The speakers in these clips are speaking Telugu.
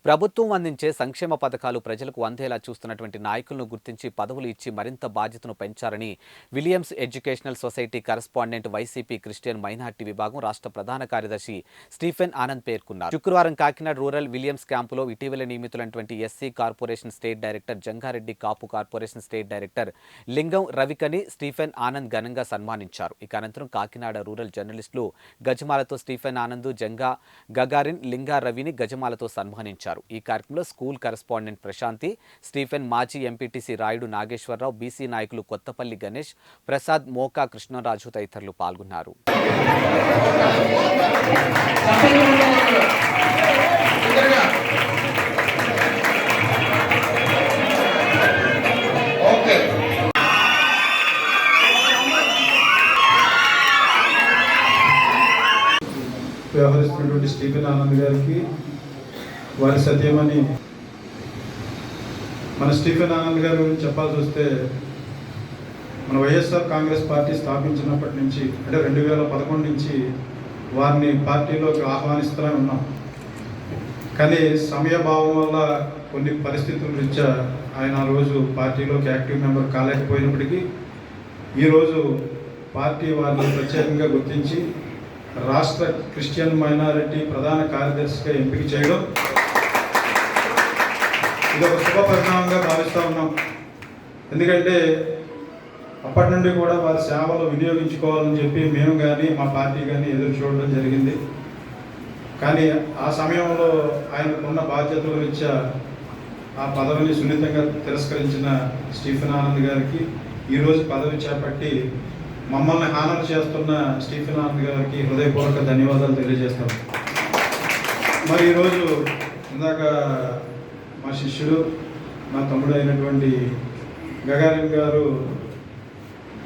ప్రభుత్వం అందించే సంక్షేమ పథకాలు ప్రజలకు అందేలా చూస్తున్నటువంటి నాయకులను గుర్తించి పదవులు ఇచ్చి మరింత బాధ్యతను పెంచారని Williams educational society correspondent YCP Christian minority విభాగం రాష్ట్ర ప్రధాన కార్యదర్శి స్టీఫెన్ ఆనంద్ పేర్కొన్నారు. శుక్రవారం కాకినాడ రూరల్ విలియమ్స్ క్యాంపులో ఇటీవల నియమితులైనటువంటి SC corporation state director Jangareddy Kapu corporation state director Lingam Ravikani Stephen Anand ఘనంగా సన్మానించారు. ఇక అనంతరం కాకినాడ రూరల్ జర్నలిస్టులు గజమాలతో స్టీఫెన్ ఆనంద్ గగారిన్ లింగా రవిని గజమాలతో సన్మానించారు. ఈ కార్యక్రమంలో స్కూల్ కరెస్పాండెంట్ ప్రశాంతి, స్టీఫెన్ మాజీ ఎంపీటీసీ రాయుడు నాగేశ్వరరావు, బీసీ నాయకులు కొత్తపల్లి గణేష్, ప్రసాద్, మోకా కృష్ణరాజు తదితరులు పాల్గొన్నారు. వ్యవహరిస్తున్నటువంటి స్టీఫెన్ ఆనంద్ గారికి, వారి సత్యమని మన స్టీఫెన్ ఆనంద్ గారి గురించి చెప్పాల్సి వస్తే, మన వైఎస్ఆర్ కాంగ్రెస్ పార్టీ స్థాపించినప్పటి నుంచి అంటే 2011 నుంచి వారిని పార్టీలోకి ఆహ్వానిస్తూనే ఉన్నాం. కానీ సమయభావం వల్ల కొన్ని పరిస్థితుల రీత్యా ఆయన ఆ రోజు పార్టీలోకి యాక్టివ్ మెంబర్ కాలేకపోయినప్పటికీ ఈరోజు పార్టీ వారిని ప్రత్యేకంగా గుర్తించి రాష్ట్ర క్రిస్టియన్ మైనారిటీ ప్రధాన కార్యదర్శిగా ఎంపిక చేయడం ఇది ఒక శుభ పరిణామంగా భావిస్తూ ఉన్నాం. ఎందుకంటే అప్పటి నుండి కూడా వారి సేవలు వినియోగించుకోవాలని చెప్పి మేము కానీ మా పార్టీ కానీ ఎదురు చూడడం జరిగింది. కానీ ఆ సమయంలో ఆయనకున్న బాధ్యతల రీత్యా ఆ పదవిని సున్నితంగా తిరస్కరించిన స్టీఫెన్ ఆనంద్ గారికి ఈరోజు పదవి చేపట్టి మమ్మల్ని హానర్ చేస్తున్న స్టీఫెన్ ఆనంద్ గారికి హృదయపూర్వక ధన్యవాదాలు తెలియజేస్తాం. మరి ఈరోజు ఇందాక మా శిష్యుడు, మా తమ్ముడు అయినటువంటి గగారిన్ గారు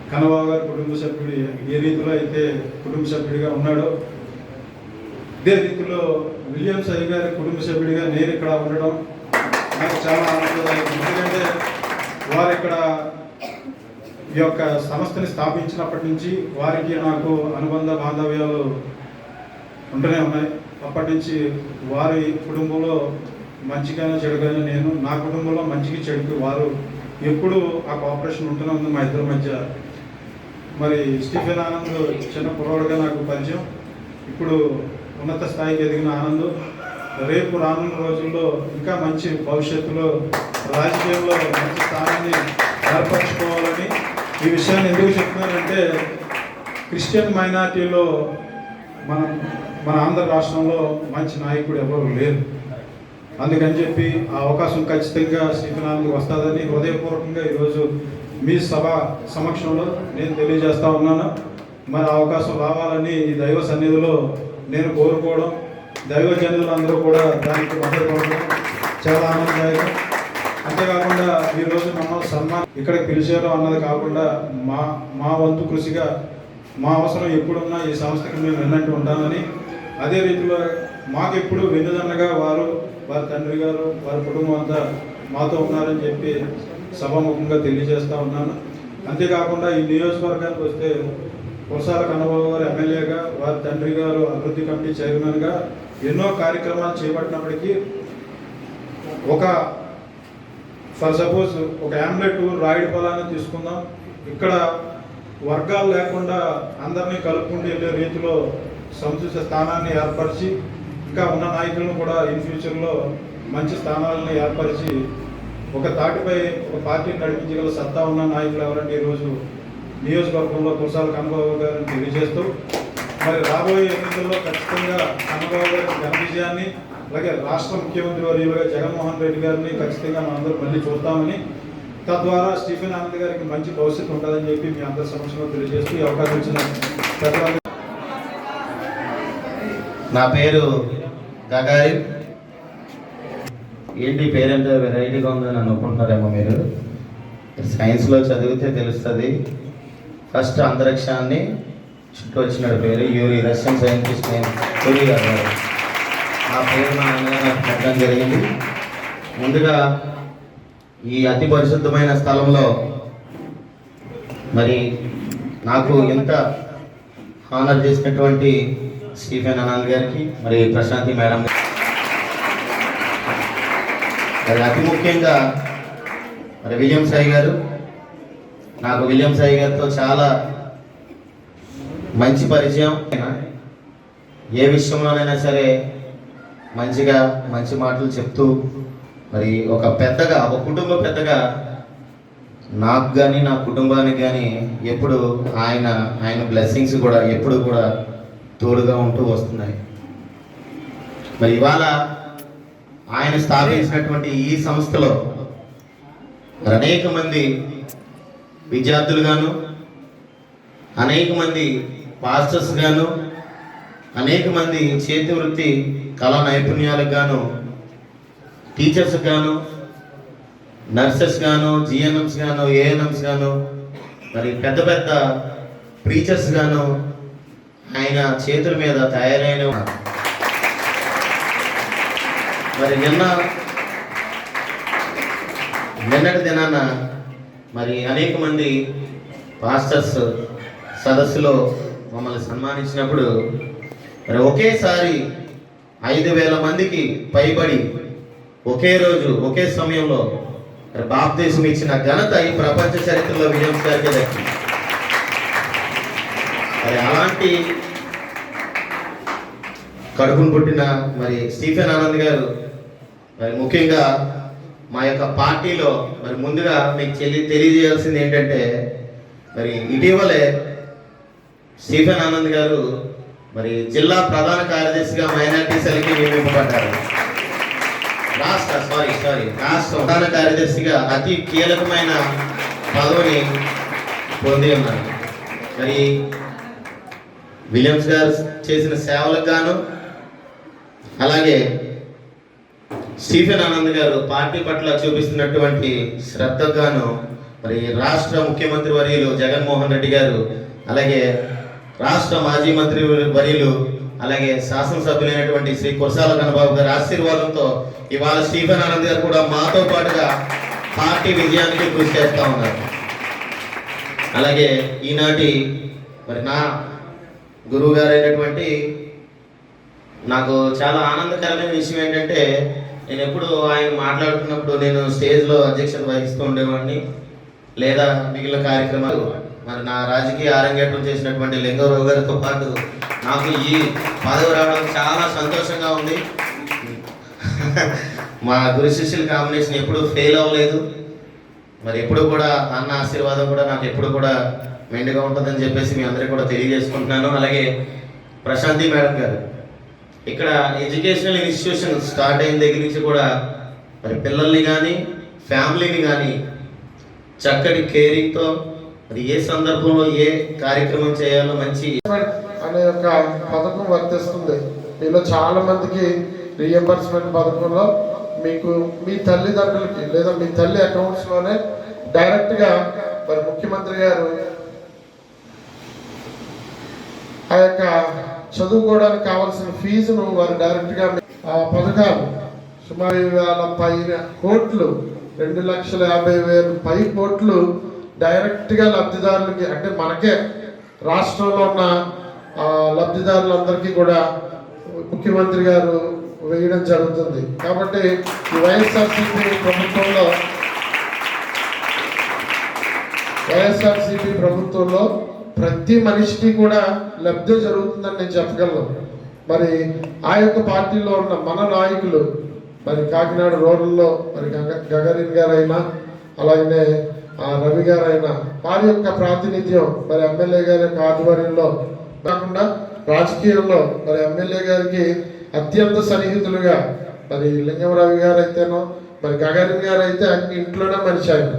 కన్నబాబు గారు కుటుంబ సభ్యుడు ఏ రీతిలో అయితే కుటుంబ సభ్యుడిగా ఉన్నాడో, ఇదే రీతిలో విలియమ్స్ అయ్య గారి కుటుంబ సభ్యుడిగా నేను ఇక్కడ ఉండడం నాకు చాలా ఆనందదాయకం. ఎందుకంటే వారు ఇక్కడ ఈ యొక్క సంస్థని స్థాపించినప్పటి నుంచి వారికి నాకు అనుబంధ బాంధవ్యాలు ఉంటూనే ఉన్నాయి. అప్పటి నుంచి వారి కుటుంబంలో మంచిగానే చెడుగానే నేను, నా కుటుంబంలో మంచికి చెడుకు వారు ఎప్పుడు ఆ కోఆపరేషన్ ఉంటూనే ఉంది మా ఇద్దరి మధ్య. మరి స్టీఫెన్ ఆనంద్ చిన్న కుర్రాడుగా నాకు పరిచయం, ఇప్పుడు ఉన్నత స్థాయికి ఎదిగిన ఆనంద్ రేపు రానున్న రోజుల్లో ఇంకా మంచి భవిష్యత్తులో రాజకీయంలో మంచి స్థానాన్ని ఏర్పరచుకోవాలని ఈ విషయాన్ని ఎందుకు చెప్తున్నానంటే, క్రిస్టియన్ మైనార్టీలో మన ఆంధ్ర రాష్ట్రంలో మంచి నాయకుడు ఎవరు లేరు. అందుకని చెప్పి ఆ అవకాశం ఖచ్చితంగా స్టీఫెన్ ఆనంద్కి వస్తుందని హృదయపూర్వకంగా ఈరోజు మీ సభ సమక్షంలో నేను తెలియజేస్తా ఉన్నాను. మరి అవకాశం రావాలని ఈ దైవ సన్నిధిలో నేను కోరుకోవడం, దైవజనులందరూ కూడా దానికి మద్దతు చాలా ఆనందదాయకం. అంతేకాకుండా ఈరోజు మమ్మల్ని సన్మానం ఇక్కడికి పిలిచారు అన్నది కాకుండా మా వంతు కృషిగా మా అవసరం ఎప్పుడున్నా ఈ సంస్థకి మేము విన్నట్టు ఉంటామని, అదే రీతిలో మాకు ఎప్పుడు వెన్నుదన్నగా వారి తండ్రి గారు, వారి కుటుంబం అంతా మాతో ఉన్నారని చెప్పి సభాముఖంగా తెలియజేస్తూ ఉన్నాను. అంతేకాకుండా ఈ నియోజకవర్గానికి వస్తే కురసాల కన్నబాబు గారు ఎమ్మెల్యేగా, వారి తండ్రి గారు అభివృద్ధి కమిటీ చైర్మన్గా ఎన్నో కార్యక్రమాలు చేపట్టినప్పటికీ ఫర్ సపోజ్ ఒక యామ్లెట్ రాయుడు పొలాన్ని తీసుకుందాం, ఇక్కడ వర్గాలు లేకుండా అందరినీ కలుపుకుంటూ వెళ్ళే రీతిలో సముచిత స్థానాన్ని ఏర్పరిచి ఇంకా ఉన్న నాయకులను కూడా ఇన్ ఫ్యూచర్లో మంచి స్థానాలను ఏర్పరిచి ఒక తాటిపై ఒక పార్టీని నడిపించగల సత్తా ఉన్న నాయకులు ఎవరంటే ఈరోజు నియోజకవర్గంలో కురసాల కన్నబాబు గారిని తెలియజేస్తూ, మరి రాబోయే ఎన్నికల్లో ఖచ్చితంగా కన్నబాబు గారి ఘన విజయాన్ని, అలాగే రాష్ట్ర ముఖ్యమంత్రి వర్యులుగా జగన్మోహన్ రెడ్డి గారిని ఖచ్చితంగా మనందరూ మళ్ళీ చూస్తామని, తద్వారా స్టీఫెన్ ఆనంద్ గారికి మంచి భవిష్యత్తు ఉంటుందని చెప్పి మీ అందరి సమక్షంలో తెలియజేస్తూ ఈ అవకాశం ఇచ్చిన నా పేరు గగారిన్. ఏంటి పేరెంట్ వెరైటీగా ఉందని అనుకుంటున్నారేమో మీరు. సైన్స్లో చదివితే తెలుస్తుంది. ఫస్ట్ అంతరిక్షాన్ని చుట్టూ వచ్చిన పేరు Yuri, Russian scientist name Yuri గారు. ఆ పేరు మా నాన్నగారు నాకు పెట్టడం జరిగింది. ముందుగా ఈ అతి పరిశుద్ధమైన స్థలంలో మరి నాకు ఎంత హానర్ చేసినటువంటి స్టీఫెన్ ఆనంద్ గారికి, మరి ప్రశాంతి మేడం మరి అతి ముఖ్యంగా మరి విలియం సాయి గారు, నాకు విలియం సాయి గారితో చాలా మంచి పరిచయం. ఏ విషయంలోనైనా సరే మంచిగా మంచి మాటలు చెప్తూ మరి ఒక పెద్దగా, ఒక కుటుంబ పెద్దగా నాకు కానీ నా కుటుంబానికి కానీ ఎప్పుడు ఆయన బ్లెస్సింగ్స్ కూడా ఎప్పుడు కూడా తోడుగా ఉంటూ వస్తున్నాయి. మరి ఇవాళ ఆయన స్థాపించినటువంటి ఈ సంస్థలో అనేక మంది విద్యార్థులు గాను, అనేక మంది పాస్టర్స్ గాను, అనేక మంది చేతి వృత్తి కళా నైపుణ్యాలకు గాను, టీచర్స్ గాను, నర్సెస్ గాను, జిఎన్ఎంస్ గాను, ఏఎన్ఎంస్ గాను, మరి పెద్ద పెద్ద ప్రీచర్స్ గాను ఆయన చేతుల మీద తయారైన. మరి నిన్నటి దినాన మరి అనేక మంది పాస్టర్స్ సదస్సులో మమ్మల్ని సన్మానించినప్పుడు మరి ఒకేసారి 5,000 మందికి పైబడి ఒకే రోజు ఒకే సమయంలో మరి బాప్తిస్మం ఇచ్చిన ఘనత ఈ ప్రపంచ చరిత్రలో విలియం గారికి దక్కింది. మరి అలాంటి కడుపును పుట్టిన మరి స్టీఫెన్ ఆనంద్ గారు మరి ముఖ్యంగా మా యొక్క పార్టీలో మరి ముందుగా మీకు తెలియజేయాల్సింది ఏంటంటే, మరి ఇటీవలే స్టీఫెన్ ఆనంద్ గారు మరి జిల్లా ప్రధాన కార్యదర్శిగా మైనారిటీ సెల్కి నియమింపబడ్డారు. రాష్ట్ర ప్రధాన కార్యదర్శిగా అతి కీలకమైన పదవిని పొంది ఉన్నారు. మరి విలియమ్స్ గారు చేసిన సేవలకు గాను, అలాగే స్టీఫెన్ ఆనంద్ గారు పార్టీ పట్ల చూపిస్తున్నటువంటి శ్రద్ధకు గాను మరి రాష్ట్ర ముఖ్యమంత్రి వర్యులు జగన్మోహన్ రెడ్డి గారు, అలాగే రాష్ట్ర మాజీ మంత్రి వర్యులు, అలాగే శాసనసభ్యులైనటువంటి శ్రీ కురసాల కన్నబాబు గారి ఆశీర్వాదంతో ఇవాళ స్టీఫెన్ ఆనంద్ గారు కూడా మాతో పాటుగా పార్టీ విజయానికి కృషి చేస్తూ ఉన్నారు. అలాగే ఈనాటి మరి నా గురువు గారు అయినటువంటి, నాకు చాలా ఆనందకరమైన విషయం ఏంటంటే, నేను ఎప్పుడు ఆయన మాట్లాడుతున్నప్పుడు నేను స్టేజ్లో అధ్యక్షత వహిస్తూ ఉండేవాడిని, లేదా మిగిలిన కార్యక్రమాలు మరి నా రాజకీయ అరంగేట్రం చేసినటువంటి లింగరావు గారితో పాటు నాకు ఈ పదవి రావడం చాలా సంతోషంగా ఉంది. మా గురు శిష్యుల కాంబినేషన్ ఎప్పుడు ఫెయిల్ అవ్వలేదు. మరి ఎప్పుడు కూడా అన్న ఆశీర్వాదం కూడా నాకు ఎప్పుడు కూడా మెండుగా ఉంటుందని చెప్పేసి మీ అందరికీ కూడా తెలియజేసుకుంటున్నాను. అలాగే ప్రశాంతి మేడం గారు, ఇక్కడ ఎడ్యుకేషనల్ ఇన్స్టిట్యూషన్ స్టార్ట్ అయిన దగ్గర నుంచి కూడా మరి పిల్లల్ని కానీ ఫ్యామిలీని కానీ చక్కటి కేరింగ్తో మరి ఏ సందర్భంలో ఏ కార్యక్రమం చేయాలో మంచి అనే ఒక పథకం వర్తిస్తుంది. మీలో చాలా మందికి రీఎంబర్స్మెంట్ పథకంలో మీకు మీ తల్లిదండ్రులకి లేదా మీ తల్లి అకౌంట్స్లోనే డైరెక్ట్గా మరి ముఖ్యమంత్రి గారు ఆ యొక్క చదువుకోవడానికి కావాల్సిన ఫీజును వారు డైరెక్ట్గా ఆ పథకాలు సుమారు 5,000 పైన కోట్లు, 2,50,000 పై కోట్లు డైరెక్ట్గా లబ్ధిదారులకి, అంటే మనకే రాష్ట్రంలో ఉన్న లబ్ధిదారులందరికీ కూడా ముఖ్యమంత్రి గారు వేయడం జరుగుతుంది. కాబట్టి ఈ వైఎస్ఆర్సీపీ ప్రభుత్వంలో ప్రతి మనిషికి కూడా లబ్ధి జరుగుతుందని నేను చెప్పగలను. మరి ఆ యొక్క పార్టీలో ఉన్న మన నాయకులు మరి కాకినాడ రూరల్లో మరి గగరిన్ గారైనా, అలాగే రవి గారైనా వారి యొక్క ప్రాతినిధ్యం మరి ఎమ్మెల్యే గారి యొక్క ఆధ్వర్యంలో కాకుండా రాజకీయంలో మరి ఎమ్మెల్యే గారికి అత్యంత సన్నిహితులుగా మరి లింగం రవి గారు అయితేనో మరి గగరిన్ గారు అయితే అన్ని ఇంట్లో మనిషి ఆయన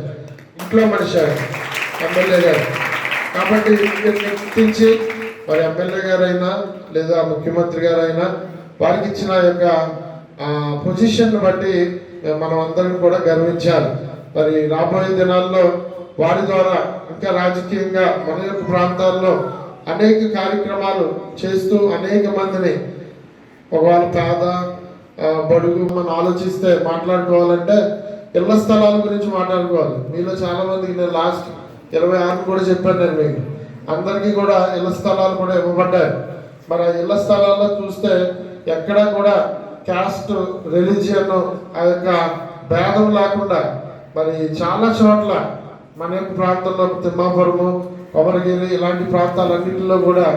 ఎమ్మెల్యే గారు. కాబట్టి గుర్తించి మరి ఎమ్మెల్యే గారైనా లేదా ముఖ్యమంత్రి గారైనా వారికి ఇచ్చిన యొక్క పొజిషన్ బట్టి మనం అందరం కూడా గర్వించాలి. మరి రాబోయే దినాల్లో వారి ద్వారా ఇంకా రాజకీయంగా మన యొక్క ప్రాంతాల్లో అనేక కార్యక్రమాలు చేస్తూ అనేక మందిని, ఒకవేళ పేద బడుగు మనం ఆలోచిస్తే మాట్లాడుకోవాలంటే ఇళ్ల స్థలాల గురించి మాట్లాడుకోవాలి. మీలో చాలా మందికి నేను లాస్ట్ 26 కూడా చెప్పాను. నేను మీకు అందరికీ కూడా ఇళ్ల స్థలాలు కూడా ఇవ్వబడ్డాయి. మరి ఆ ఇళ్ల స్థలాల్లో చూస్తే ఎక్కడా కూడా క్యాస్ట్, రిలీజియన్, ఆ యొక్క భేదం లేకుండా మరి చాలా చోట్ల మన యొక్క ప్రాంతంలో తిమ్మాపురము, కొమరగిరి ఇలాంటి ప్రాంతాలన్నింటిలో కూడా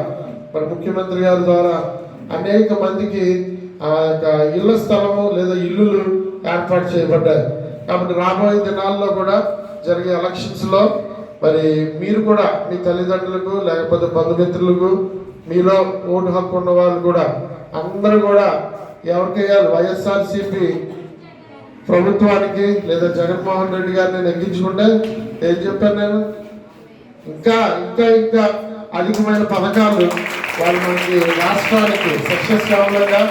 మరి ముఖ్యమంత్రి గారి ద్వారా అనేక మందికి ఆ యొక్క ఇళ్ల స్థలము లేదా ఇల్లులు ఏర్పాటు చేయబడ్డాయి. కాబట్టి రాబోయే దినాల్లో కూడా జరిగే ఎలక్షన్స్లో మరి మీరు కూడా మీ తల్లిదండ్రులకు లేకపోతే బంధుమిత్రులకు మీలో ఓటు హక్కు ఉన్న వాళ్ళు కూడా అందరూ కూడా ఎవరికయ్యారు వైఎస్ఆర్సీపీ ప్రభుత్వానికి లేదా జగన్మోహన్ రెడ్డి గారిని నెగ్గించుకుంటే ఏం చెప్పాను నేను, ఇంకా ఇంకా ఇంకా అధికమైన పథకాలు వాళ్ళు మనకి రాష్ట్రానికి సక్సెస్ కావాలంగా